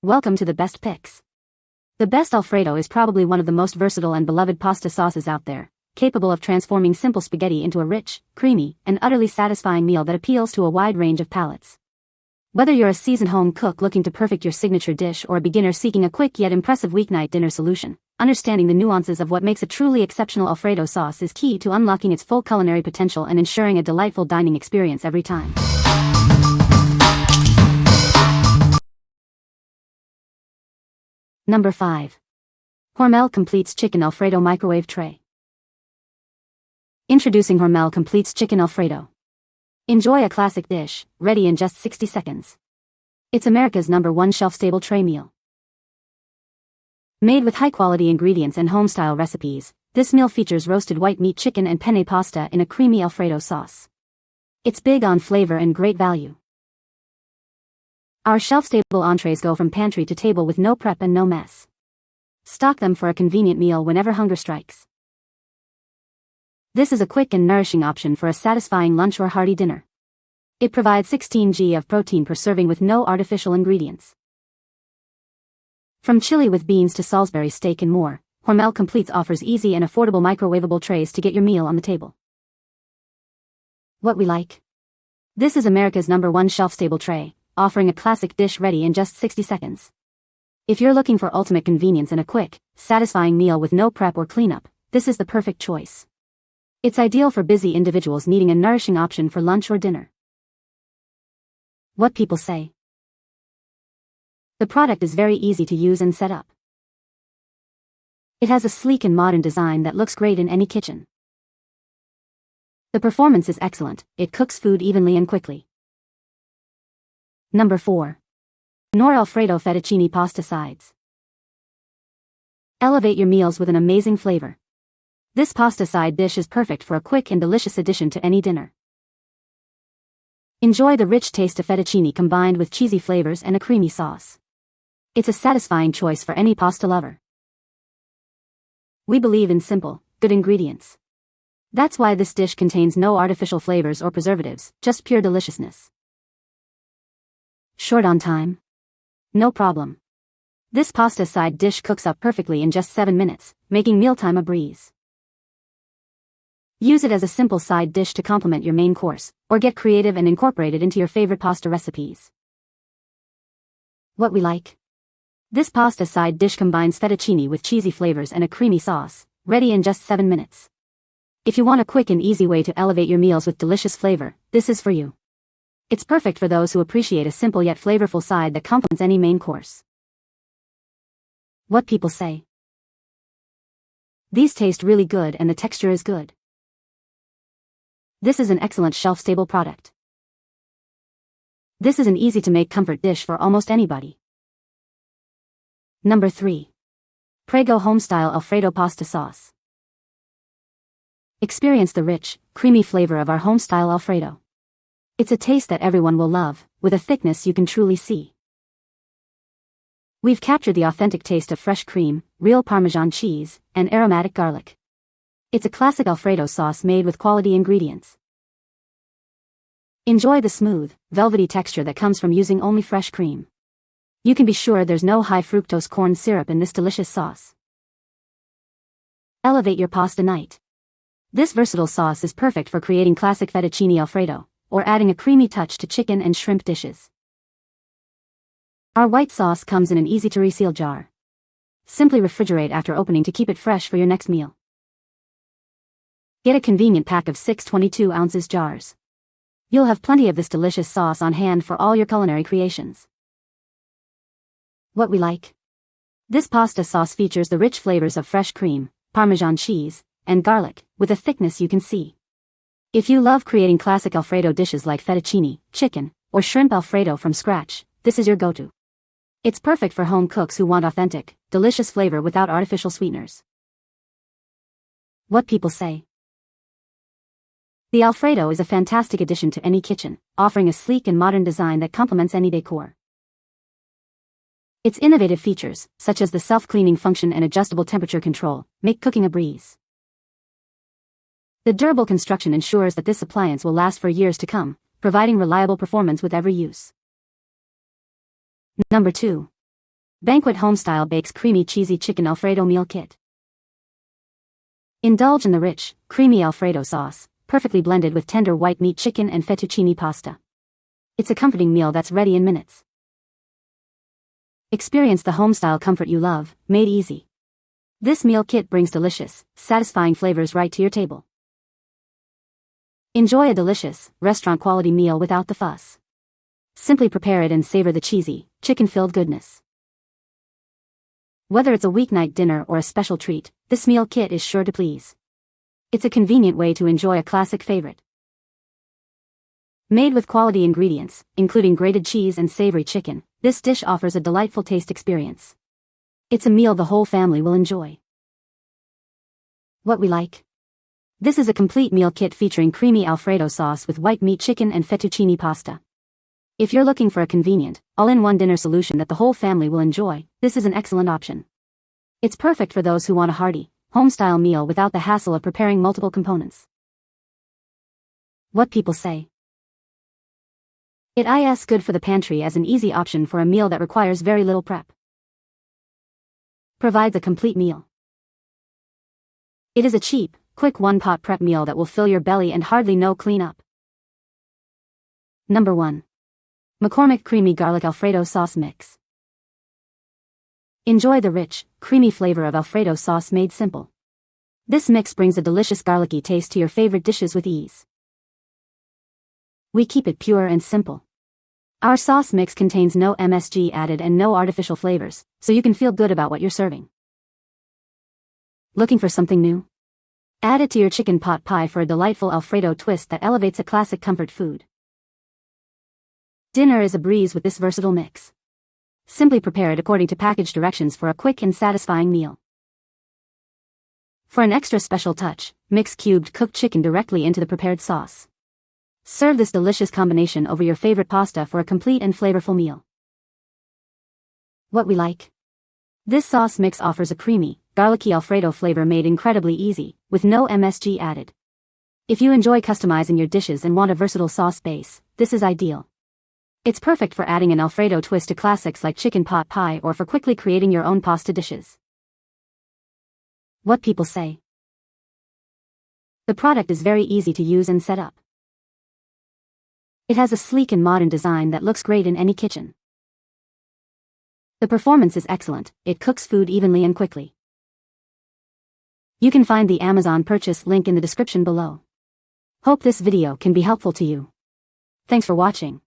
Welcome to the best picks. The best Alfredo is probably one of the most versatile and beloved pasta sauces out there, capable of transforming simple spaghetti into a rich, creamy, and utterly satisfying meal that appeals to a wide range of palates. Whether you're a seasoned home cook looking to perfect your signature dish or a beginner seeking a quick yet impressive weeknight dinner solution, understanding the nuances of what makes a truly exceptional Alfredo sauce is key to unlocking its full culinary potential and ensuring a delightful dining experience every time. Number 5. HORMEL Compleats Chicken Alfredo Microwave Tray. Introducing HORMEL Compleats Chicken Alfredo. Enjoy a classic dish, ready in just 60 seconds. It's America's #1 shelf-stable tray meal. Made with high-quality ingredients and home-style recipes, this meal features roasted white meat chicken and penne pasta in a creamy Alfredo sauce. It's big on flavor and great value. Our shelf-stable entrees go from pantry to table with no prep and no mess. Stock them for a convenient meal whenever hunger strikes. This is a quick and nourishing option for a satisfying lunch or hearty dinner. It provides 16 g of protein per serving with no artificial ingredients. From chili with beans to Salisbury steak and more, HORMEL Compleats offers easy and affordable microwavable trays to get your meal on the table. What we like? This is America's #1 shelf-stable tray, offering a classic dish ready in just 60 seconds. If you're looking for ultimate convenience and a quick, satisfying meal with no prep or cleanup, this is the perfect choice. It's ideal for busy individuals needing a nourishing option for lunch or dinner. What people say. The product is very easy to use and set up. It has a sleek and modern design that looks great in any kitchen. The performance is excellent, it cooks food evenly and quickly. Number 4. Knorr Alfredo Fettuccine Pasta Sides. Elevate your meals with an amazing flavor. This pasta side dish is perfect for a quick and delicious addition to any dinner. Enjoy the rich taste of fettuccine combined with cheesy flavors and a creamy sauce. It's a satisfying choice for any pasta lover. We believe in simple, good ingredients. That's why this dish contains no artificial flavors or preservatives, just pure deliciousness. Short on time? No problem. This pasta side dish cooks up perfectly in just 7 minutes, making mealtime a breeze. Use it as a simple side dish to complement your main course, or get creative and incorporate it into your favorite pasta recipes. What we like? This pasta side dish combines fettuccine with cheesy flavors and a creamy sauce, ready in just 7 minutes. If you want a quick and easy way to elevate your meals with delicious flavor, this is for you. It's perfect for those who appreciate a simple yet flavorful side that complements any main course. What people say. These taste really good and the texture is good. This is an excellent shelf-stable product. This is an easy-to-make comfort dish for almost anybody. Number 3. Prego Homestyle Alfredo Pasta Sauce. Experience the rich, creamy flavor of our Homestyle Alfredo. It's a taste that everyone will love, with a thickness you can truly see. We've captured the authentic taste of fresh cream, real Parmesan cheese, and aromatic garlic. It's a classic Alfredo sauce made with quality ingredients. Enjoy the smooth, velvety texture that comes from using only fresh cream. You can be sure there's no high fructose corn syrup in this delicious sauce. Elevate your pasta night. This versatile sauce is perfect for creating classic fettuccine Alfredo, or adding a creamy touch to chicken and shrimp dishes. Our white sauce comes in an easy-to-reseal jar. Simply refrigerate after opening to keep it fresh for your next meal. Get a convenient pack of 6 22-ounce jars. You'll have plenty of this delicious sauce on hand for all your culinary creations. What we like? This pasta sauce features the rich flavors of fresh cream, Parmesan cheese, and garlic, with a thickness you can see. If you love creating classic Alfredo dishes like fettuccine, chicken, or shrimp Alfredo from scratch, this is your go-to. It's perfect for home cooks who want authentic, delicious flavor without artificial sweeteners. What people say. The Alfredo is a fantastic addition to any kitchen, offering a sleek and modern design that complements any decor. Its innovative features, such as the self-cleaning function and adjustable temperature control, make cooking a breeze. The durable construction ensures that this appliance will last for years to come, providing reliable performance with every use. Number 2. Banquet Homestyle bakes creamy cheesy chicken Alfredo meal kit. Indulge in the rich, creamy Alfredo sauce, perfectly blended with tender white meat chicken and fettuccine pasta. It's a comforting meal that's ready in minutes. Experience the home-style comfort you love, made easy. This meal kit brings delicious, satisfying flavors right to your table. Enjoy a delicious, restaurant-quality meal without the fuss. Simply prepare it and savor the cheesy, chicken-filled goodness. Whether it's a weeknight dinner or a special treat, this meal kit is sure to please. It's a convenient way to enjoy a classic favorite. Made with quality ingredients, including grated cheese and savory chicken, this dish offers a delightful taste experience. It's a meal the whole family will enjoy. What we like. This is a complete meal kit featuring creamy Alfredo sauce with white meat chicken and fettuccine pasta. If you're looking for a convenient, all-in-one dinner solution that the whole family will enjoy, this is an excellent option. It's perfect for those who want a hearty, home-style meal without the hassle of preparing multiple components. What people say. It is good for the pantry as an easy option for a meal that requires very little prep. Provides a complete meal. It is a cheap, quick one-pot prep meal that will fill your belly and hardly no cleanup. Number 1. McCormick Creamy Garlic Alfredo Sauce Mix. Enjoy the rich, creamy flavor of Alfredo sauce made simple. This mix brings a delicious garlicky taste to your favorite dishes with ease. We keep it pure and simple. Our sauce mix contains no MSG added and no artificial flavors, so you can feel good about what you're serving. Looking for something new? Add it to your chicken pot pie for a delightful Alfredo twist that elevates a classic comfort food. Dinner is a breeze with this versatile mix. Simply prepare it according to package directions for a quick and satisfying meal. For an extra special touch, mix cubed cooked chicken directly into the prepared sauce. Serve this delicious combination over your favorite pasta for a complete and flavorful meal. What we like. This sauce mix offers a creamy, garlicky Alfredo flavor made incredibly easy, with no MSG added. If you enjoy customizing your dishes and want a versatile sauce base, this is ideal. It's perfect for adding an Alfredo twist to classics like chicken pot pie or for quickly creating your own pasta dishes. What people say. The product is very easy to use and set up. It has a sleek and modern design that looks great in any kitchen. The performance is excellent, it cooks food evenly and quickly. You can find the Amazon purchase link in the description below. Hope this video can be helpful to you. Thanks for watching.